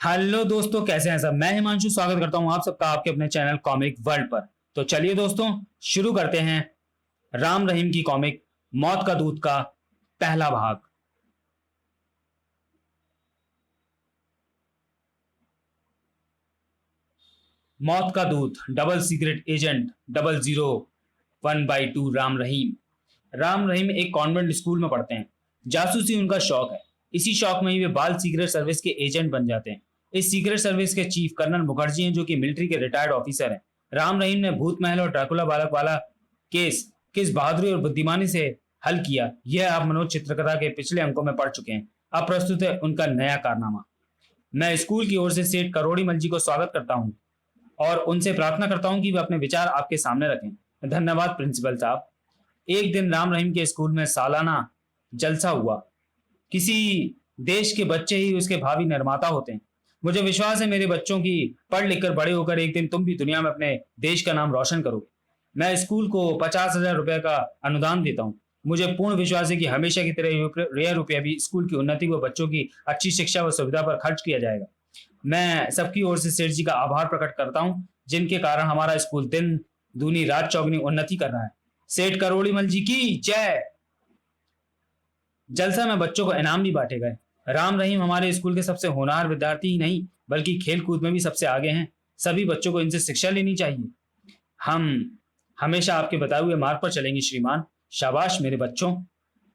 Hello दोस्तों, कैसे हैं सब। मैं हिमांशु स्वागत करता हूं आप सबका आपके अपने चैनल कॉमिक वर्ल्ड पर। तो चलिए दोस्तों, शुरू करते हैं राम रहीम की कॉमिक मौत का दूत का पहला भाग। मौत का दूत double secret agent 001/2 Ram Rahim. Ram Rahim एक कॉन्वेंट स्कूल में पढ़ते हैं। जासूसी उनका शौक है। इसी शौक में ही वे बाल सीक्रेट सर्विस के एजेंट बन जाते हैं। इस सीक्रेट सर्विस के चीफ कर्नल मुखर्जी हैं, जो कि मिलिट्री के रिटायर्ड ऑफिसर हैं। राम रहीम ने भूत महल और ड्रैकुला बालक वाला केस किस बहादुरी और बुद्धिमानी से हल किया, यह आप मनोज चित्रकथा के पिछले अंकों में पढ़ चुके हैं। अब प्रस्तुत है उनका नया कारनामा। मैं स्कूल की ओर से सेठ करोड़ीमल जी को स्वागत करता हूँ और उनसे प्रार्थना करता हूँ कि वे अपने विचार आपके सामने रखें। धन्यवाद प्रिंसिपल साहब। एक दिन राम रहीम के स्कूल में सालाना जलसा हुआ। किसी देश के बच्चे ही उसके भावी निर्माता होते हैं। मुझे विश्वास है मेरे बच्चों की पढ़ लिख कर बड़े होकर एक दिन तुम भी दुनिया में अपने देश का नाम रोशन करोगे। मैं स्कूल को 50,000 रुपए का अनुदान देता हूँ। मुझे पूर्ण विश्वास है कि हमेशा की तरह यह रुपया भी स्कूल की उन्नति व बच्चों की अच्छी शिक्षा व सुविधा पर खर्च किया जाएगा। मैं सबकी ओर से सेठ जी का आभार प्रकट करता हूँ, जिनके कारण हमारा स्कूल दिन दूनी रात चौगनी उन्नति कर रहा है। सेठ करोड़ीमल जी की जय। जलसा में बच्चों को इनाम भी बांटे गए। राम रहीम हमारे स्कूल के सबसे होनहार विद्यार्थी ही नहीं, बल्कि खेल कूद में भी सबसे आगे हैं। सभी बच्चों को इनसे शिक्षा लेनी चाहिए। हम हमेशा आपके बताए हुए मार्ग पर चलेंगे श्रीमान। शाबाश मेरे बच्चों।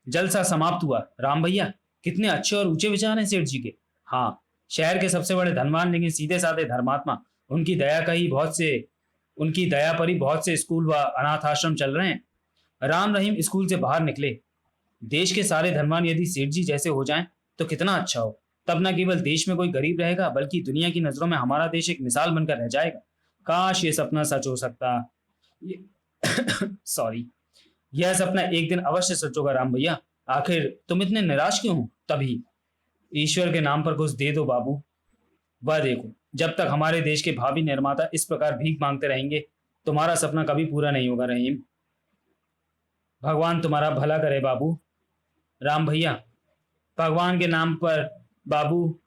जलसा समाप्त हुआ। राम भैया, कितने अच्छे और ऊंचे विचार हैं सेठ जी के। हाँ, शहर के सबसे बड़े धनवान लेकिन सीधे साधे धर्मात्मा, उनकी दया पर ही बहुत से स्कूल व अनाथ आश्रम चल रहे हैं। राम रहीम स्कूल से बाहर निकले। देश के सारे धनवान यदि सेठ जी जैसे हो जाएं तो कितना अच्छा हो। तब न केवल देश में कोई गरीब रहेगा, बल्कि दुनिया की नजरों में हमारा देश एक मिसाल बनकर रह जाएगा। काश ये सपना सच हो सकता। ये सॉरी, यह सपना एक दिन अवश्य सच होगा राम भैया। आखिर तुम इतने निराश क्यों हो? तभी ईश्वर के नाम पर कुछ दे दो बाबू। वह देखो, जब तक हमारे देश के भावी निर्माता इस प्रकार भीख मांगते रहेंगे, तुम्हारा सपना कभी पूरा नहीं होगा रहीम। भगवान तुम्हारा भला करे बाबू। राम भैया, भगवान के नाम पर बाबू।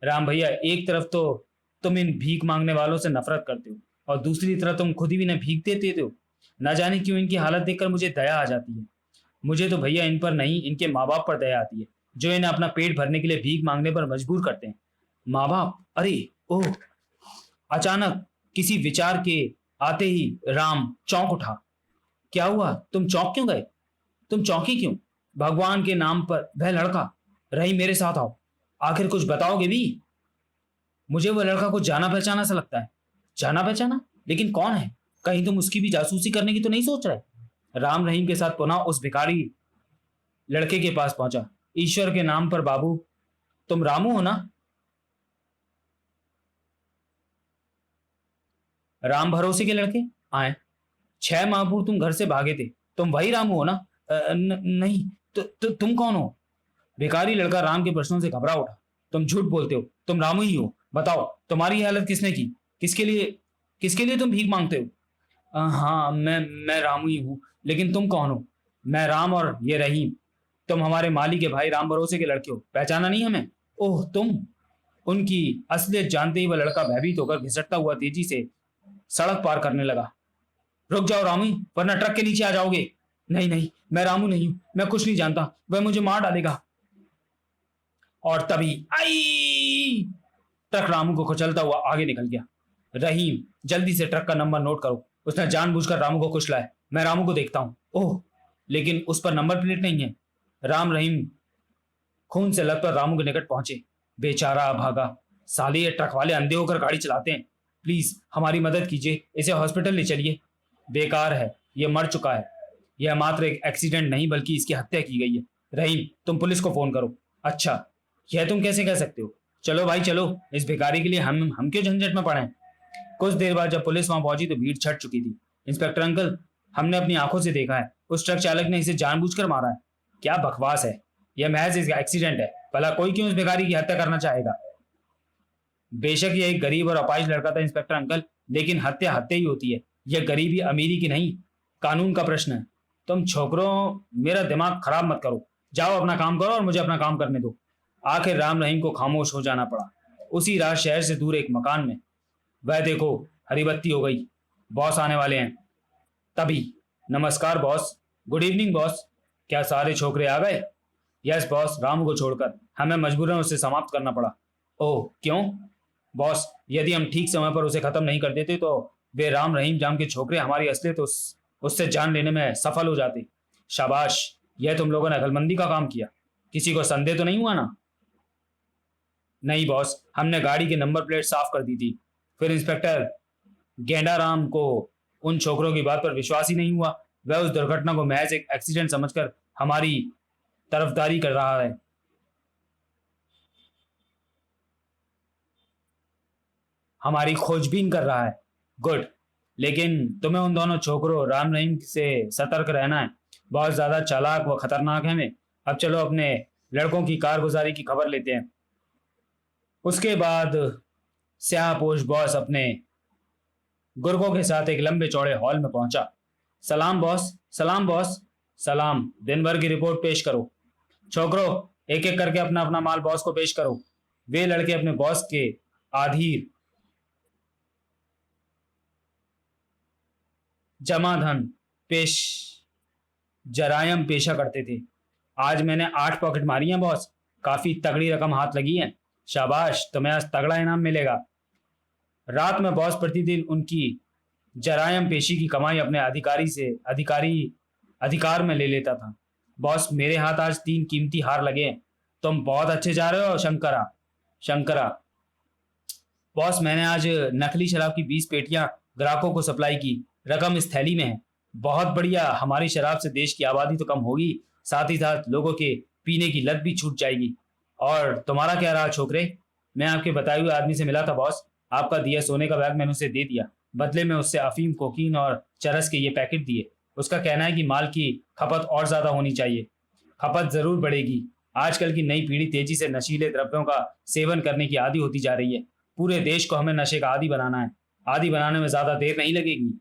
राम भैया, एक तरफ तो तुम इन भीख मांगने वालों से नफरत करते हो और दूसरी तरफ तुम खुद ही इन्हें भीख देते हो। ना जाने क्यों इनकी हालत देखकर मुझे दया आ जाती है। मुझे तो भैया इन पर नहीं, इनके माँ बाप पर दया आती है, जो इन्हें अपना पेट भरने के लिए भीख मांगने पर मजबूर करते हैं। माँ बाप? अरे ओह! अचानक किसी विचार के आते ही राम चौंक उठा। क्या हुआ? तुम चौंक क्यों गए? तुम चौंकी क्यों? भगवान के नाम पर वह लड़का। रही, मेरे साथ आओ। आखिर कुछ बताओगे भी? मुझे वह लड़का कुछ जाना पहचाना सा लगता है। जाना पहचाना? लेकिन कौन है? कहीं तुम उसकी भी जासूसी करने की तो नहीं सोच रहे? राम रहीम के साथ पुनः उस भिखारी लड़के के पास पहुंचा। ईश्वर के नाम पर बाबू, तुम रामू हो ना? राम भरोसे के लड़के आए। 6 माह पूर्व तुम घर से भागे थे। तुम वही रामू हो ना? नहीं। तुम कौन हो? भिखारी लड़का राम के प्रश्नों से घबरा उठा। तुम झूठ बोलते हो, तुम रामू ही हो। बताओ, तुम्हारी ये हालत किसने की? किसके लिए तुम भीख मांगते हो? हाँ, मैं रामू ही हूँ। लेकिन तुम कौन हो? मैं राम और ये रहीम। तुम हमारे माली के भाई राम भरोसे के लड़के हो। पहचाना नहीं हमें? ओह तुम। उनकी असलियत जानते ही वह लड़का भयभीत होकर घिसटता हुआ तेजी से सड़क पार करने लगा। रुक जाओ रामू, वरना ट्रक के नीचे आ जाओगे। नहीं नहीं, मैं रामू नहीं हूं। मैं कुछ नहीं जानता। वह मुझे मार डालेगा। और तभी आई! ट्रक रामू को कुचलता हुआ आगे निकल गया। रहीम, जल्दी से ट्रक का नंबर नोट करो। उसने जानबूझकर रामू को कुचला है। मैं रामू को देखता हूं। ओह, लेकिन उस पर नंबर प्लेट नहीं है। राम रहीम खून से लथपथ रामू के निकट पहुंचे। बेचारा भागा। साले, ये ट्रक वाले अंधे होकर गाड़ी चलाते हैं। प्लीज हमारी मदद कीजिए, इसे हॉस्पिटल ले चलिए। बेकार है, यह मर चुका है। यह मात्र एक एक्सीडेंट नहीं, बल्कि इसकी हत्या की गई है। रहीम, तुम पुलिस को फोन करो। अच्छा, यह तुम कैसे कह सकते हो? चलो भाई चलो, इस भिखारी के लिए हम क्यों झंझट में पड़े? कुछ देर बाद जब पुलिस वहां पहुंची तो भीड़ छट चुकी थी। इंस्पेक्टर अंकल, हमने अपनी आंखों से देखा है, उस ट्रक चालक ने इसे जानबूझकर मारा है। क्या बकवास है, यह महज एक्सीडेंट है। भला कोई क्यों उस भिखारी की हत्या करना चाहेगा? बेशक यह एक गरीब और अपाहिज लड़का था इंस्पेक्टर अंकल, लेकिन हत्या हत्या ही होती है। यह गरीबी अमीरी की नहीं, कानून का प्रश्न है। तुम छोकरों, मेरा दिमाग खराब मत करो। जाओ अपना काम करो और मुझे अपना काम करने दो। आखिर राम रहीम को खामोश हो जाना पड़ा। उसी रात शहर से दूर एक मकान में। वह देखो, हरी बत्ती हो गई, बॉस आने वाले हैं। तभी, नमस्कार बॉस। Good evening boss. क्या सारे छोकरे आ गए? यस बॉस, रामू को छोड़कर। हमें मजबूरन उसे समाप्त करना पड़ा। ओह क्यों? बॉस, यदि हम ठीक समय पर उसे खत्म नहीं कर देते तो वे राम रहीम जाम के छोकरे हमारी असलियत उससे जान लेने में सफल हो जाते। शाबाश, यह तुम लोगों ने अकलमंदी का काम किया। किसी को संदेह तो नहीं हुआ ना? नहीं बॉस, हमने गाड़ी की नंबर प्लेट साफ कर दी थी। फिर इंस्पेक्टर गेंडाराम को उन छोकरों की बात पर विश्वास ही नहीं हुआ। वह उस दुर्घटना को महज एक एक्सीडेंट समझकर हमारी तरफदारी कर रहा है। हमारी खोजबीन कर रहा है। गुड। लेकिन तुम्हें उन दोनों छोकरों राम रहीम से सतर्क रहना है। बहुत ज्यादा चालाक व खतरनाक है वे। अब चलो अपने लड़कों की कारगुजारी की खबर लेते हैं। उसके बाद स्याहपोश बॉस अपने गुर्गों के साथ एक लंबे चौड़े हॉल में पहुंचा। सलाम बॉस। सलाम बॉस। सलाम। दिन भर की रिपोर्ट पेश करो। छोकरो, एक एक करके अपना अपना माल बॉस को पेश करो। वे लड़के अपने बॉस के आधीर जमा धन पेश जरायम पेशा करते थे। आज मैंने 8 पॉकेट मारी हैं बॉस। काफी तगड़ी रकम हाथ लगी है। शाबाश, तुम्हें आज तगड़ा इनाम मिलेगा। रात में बॉस प्रतिदिन उनकी जरायम पेशी की कमाई अपने अधिकार में ले लेता था। बॉस, मेरे हाथ आज 3 कीमती हार लगे हैं। तुम बहुत अच्छे जा रहे हो शंकरा। शंकरा, बॉस मैंने आज नकली शराब की 20 पेटियां ग्राहकों को सप्लाई की। रकम इस थैली में है। बहुत बढ़िया। हमारी शराब से देश की आबादी तो कम होगी, साथ ही साथ लोगों के पीने की लत भी छूट जाएगी। और तुम्हारा क्या रहा छोकरे? मैं आपके बताए हुए आदमी से मिला था बॉस। आपका दिया सोने का बैग मैंने उसे दे दिया। बदले में उससे अफीम, कोकीन और चरस के ये पैकेट दिए। उसका कहना है कि माल की खपत और ज्यादा होनी चाहिए। खपत जरूर बढ़ेगी। आजकल की नई पीढ़ी तेजी से नशीले द्रव्यों का सेवन करने की आदी होती जा रही है। पूरे देश को हमें नशे का आदी बनाना है। आदी बनाने में ज्यादा देर नहीं लगेगी।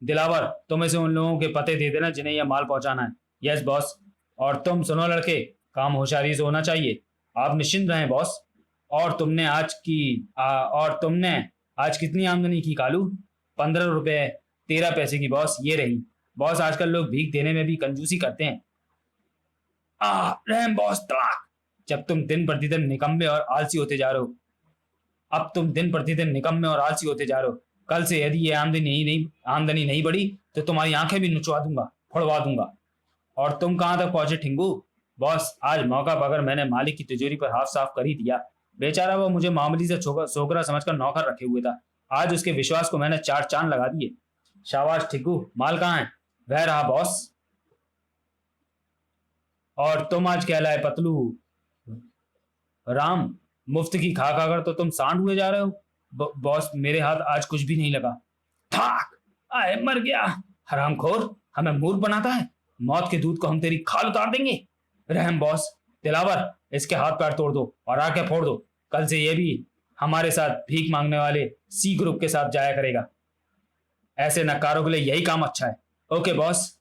दिलावर, तुम इसे उन लोगों के पते दे देना जिन्हें यह माल पहुंचाना है। Yes boss. और तुम सुनो लड़के, काम होशियारी से होना चाहिए। आप निश्चिंत रहें बॉस। और तुमने आज कितनी आमदनी की कालू? 15 रुपए 13 पैसे की बॉस, ये रही। बॉस, आजकल लोग भीख देने में भी कंजूसी करते हैं। रहम बॉस, तलाक। जब तुम दिन प्रतिदिन निकम्मे और आलसी होते जा रहे हो अब तुम दिन प्रतिदिन निकम्मे और आलसी होते जा रहे हो। कल से यदि ये आमदनी नहीं बढ़ी तो तुम्हारी आंखें भी नुचवा दूंगा, फोड़वा दूंगा। और तुम कहां तक पहुंचे ठिंगू? बॉस, आज मौका पाकर मैंने मालिक की तिजोरी पर हाथ साफ कर ही दिया। बेचारा वो मुझे मामूली से सोकरा समझकर नौकर रखे हुए था। आज उसके विश्वास को मैंने 4 चांद लगा दिए। शाबाश ठिग्गू, माल कहाँ है? वह रहा बॉस। और तुम आज कहलाए पतलू राम। मुफ्त की खा खाकर तो तुम सांड हुए जा रहे हो। बॉस, मेरे हाथ आज कुछ भी नहीं लगा। ठाक। आए, मर गया। हरामखोर, हमें मूर्ख बनाता है। मौत के दूध को हम तेरी खाल उतार देंगे। रहम बॉस। दिलावर, इसके हाथ पैर तोड़ दो और आंखें फोड़ दो। कल से ये भी हमारे साथ भीख मांगने वाले सी ग्रुप के साथ जाया करेगा। ऐसे नकारों के लिए यही काम अच्छा है। Okay boss.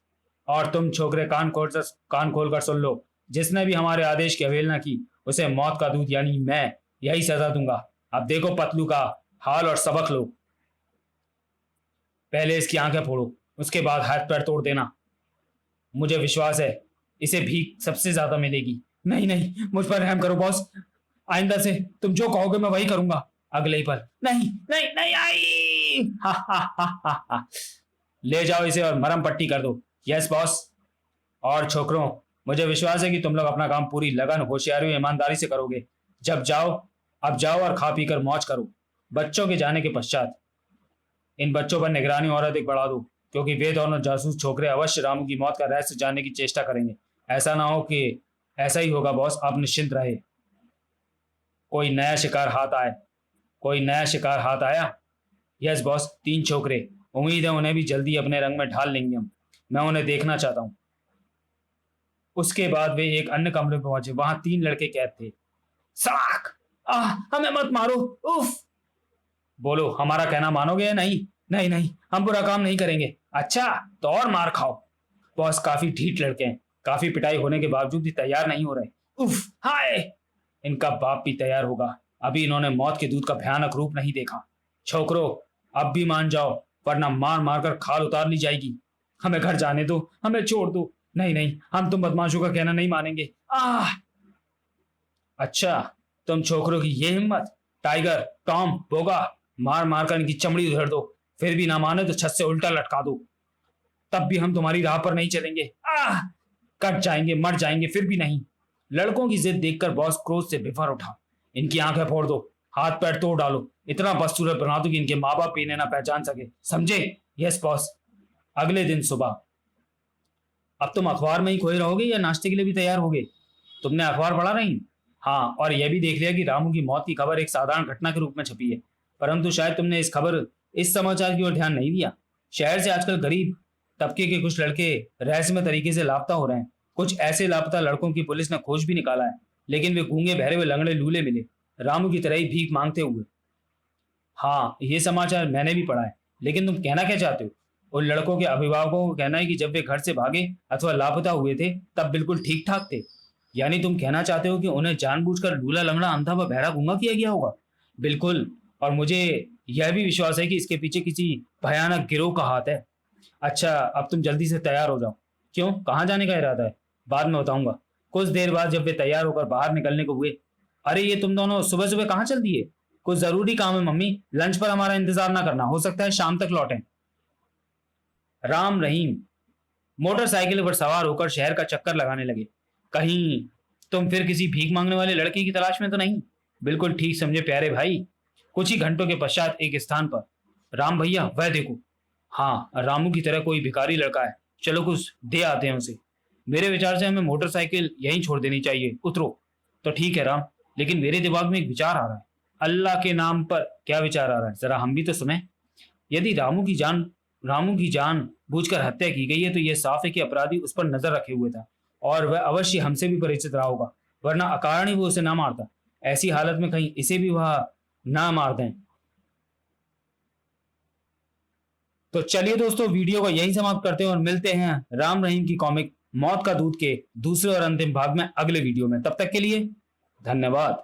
और तुम छोकरे कान खोल कर सुन लो। जिसने भी हमारे आदेश की अवहेलना की उसे मौत का दूध यानी मैं यही सजा दूंगा। अब देखो पतलू का हाल और सबक लो। पहले इसकी आंखें फोड़ो, उसके बाद हाथ पैर तोड़ देना। मुझे विश्वास है इसे भीख सबसे ज्यादा मिलेगी। नहीं नहीं, मुझ पर रहम करो बॉस। आइंदा से तुम जो कहोगे मैं वही करूंगा। अगले ही पल, नहीं नहीं नहीं, आई हा हा हा हा हा। ले जाओ इसे और मरहम पट्टी कर दो। Yes boss. और छोकरों, मुझे विश्वास है कि तुम लोग अपना काम पूरी लगन, होशियारी और ईमानदारी से करोगे। जब जाओ अब जाओ और खा पी कर मौज करो। बच्चों के जाने के पश्चात इन बच्चों पर निगरानी और अधिक बढ़ा दो, क्योंकि वे दोनों जासूस छोकरे अवश्य रामू की मौत का रहस्य जानने की चेष्टा करेंगे। ऐसा ना हो कि ऐसा ही होगा बॉस, आप निश्चिंत रहे। कोई नया शिकार हाथ आए। कोई नया शिकार हाथ आया? Yes boss, 3 छोकरे। उम्मीद है उन्हें भी जल्दी अपने रंग में ढाल लेंगे हम। मैं उन्हें देखना चाहता हूँ। उसके बाद वे एक अन्य कमरे में पहुंचे। वहां 3 लड़के कैद थे। साक! हमें मत मारो। उफ! बोलो, हमारा कहना मानोगे या नहीं? नहीं नहीं, हम बुरा काम नहीं करेंगे। अच्छा, तो और मार खाओ। बॉस, काफी ढीठ लड़के हैं। काफी पिटाई होने के बावजूद भी तैयार नहीं हो रहे। उफ! हाय! इनका बाप भी तैयार होगा। अभी इन्होंने मौत के दूध का भयानक रूप नहीं देखा। छोकरो, अब भी मान जाओ, वरना मार मार कर खाल उतार ली जाएगी। हमें घर जाने दो, हमें छोड़ दो। नहीं नहीं, हम तुम बदमाशों का कहना नहीं मानेंगे। आह! अच्छा, तुम छोकरों की ये हिम्मत? टाइगर, टॉम, बोगा, मार मार कर इनकी चमड़ी उधेड़ दो। फिर भी ना माने तो छत से उल्टा लटका दो। तब भी हम तुम्हारी राह पर नहीं चलेंगे। आह! कट जाएंगे, मर जाएंगे, फिर भी नहीं। लड़कों की जिद देखकर बॉस क्रोध से बिफर उठा। इनकी आंखें फोड़ दो, हाथ पैर तोड़ डालो, इतना बदसूरत बना दो कि इनके माँ बाप भी इन्हें ना पहचान सके, समझे? Yes boss. अगले दिन सुबह। अब तुम अखबार में ही खोए रहोगे या नाश्ते के लिए भी तैयार होगे? तुमने अखबार पढ़ा नहीं? हाँ, और यह भी देख लिया कि रामू की मौत की खबर एक साधारण घटना के रूप में छपी है। परंतु शायद तुमने इस समाचार की ओर ध्यान नहीं दिया। शहर से आजकल गरीब तबके के कुछ लड़के रहस्यमय तरीके से लापता हो रहे हैं। कुछ ऐसे लापता लड़कों की पुलिस ने खोज भी निकाला है, लेकिन वे गूंगे बहरे हुए लंगड़े लूले मिले, रामू की तरह ही भीख मांगते हुए। हाँ, ये समाचार मैंने भी पढ़ा है, लेकिन तुम कहना क्या चाहते हो? उन लड़कों के अभिभावकों को कहना है कि जब वे घर से भागे अथवा लापता हुए थे तब बिल्कुल ठीक ठाक थे। यानी तुम कहना चाहते हो कि उन्हें जानबूझकर लूला लंगड़ा अंधा व बहरा गूंगा किया गया होगा? बिल्कुल। और मुझे यह भी विश्वास है कि इसके पीछे किसी भयानक गिरोह का हाथ है। अच्छा, अब तुम जल्दी से तैयार हो जाओ। क्यों, कहाँ जाने का इरादा है? बाद में बताऊंगा। कुछ देर बाद जब वे तैयार होकर बाहर निकलने को हुए। अरे, ये तुम दोनों सुबह सुबह कहाँ चल दिए? कुछ जरूरी काम है मम्मी, लंच पर हमारा इंतजार ना करना, हो सकता है शाम तक लौटें। राम रहीम मोटरसाइकिल पर सवार होकर शहर का चक्कर लगाने लगे। कहीं तुम फिर किसी भीख मांगने वाले लड़के की तलाश में तो नहीं? बिल्कुल ठीक समझे प्यारे भाई। कुछ ही घंटों के पश्चात एक स्थान पर। राम भैया, वह देखो। हाँ, रामू की तरह कोई भिखारी लड़का है। चलो कुछ दे आते हैं उसे। मेरे विचार से हमें मोटरसाइकिल यहीं छोड़ देनी चाहिए, उतरो। तो ठीक है राम, लेकिन मेरे दिमाग में एक विचार आ रहा है। अल्लाह के नाम पर क्या विचार आ रहा है, जरा हम भी तो सुने। यदि रामू की जान बूझकर हत्या की गई है तो यह साफ है कि अपराधी उस पर नजर रखे हुए था और वह अवश्य हमसे भी परिचित रहा होगा, वरना अकारण ही वो उसे ना मारता। ऐसी हालत में कहीं इसे भी वह ना मार दें। तो चलिए दोस्तों, वीडियो को यहीं समाप्त करते हैं और मिलते हैं राम रहीम की कॉमिक मौत का दूध के दूसरे और अंतिम भाग में अगले वीडियो में। तब तक के लिए धन्यवाद।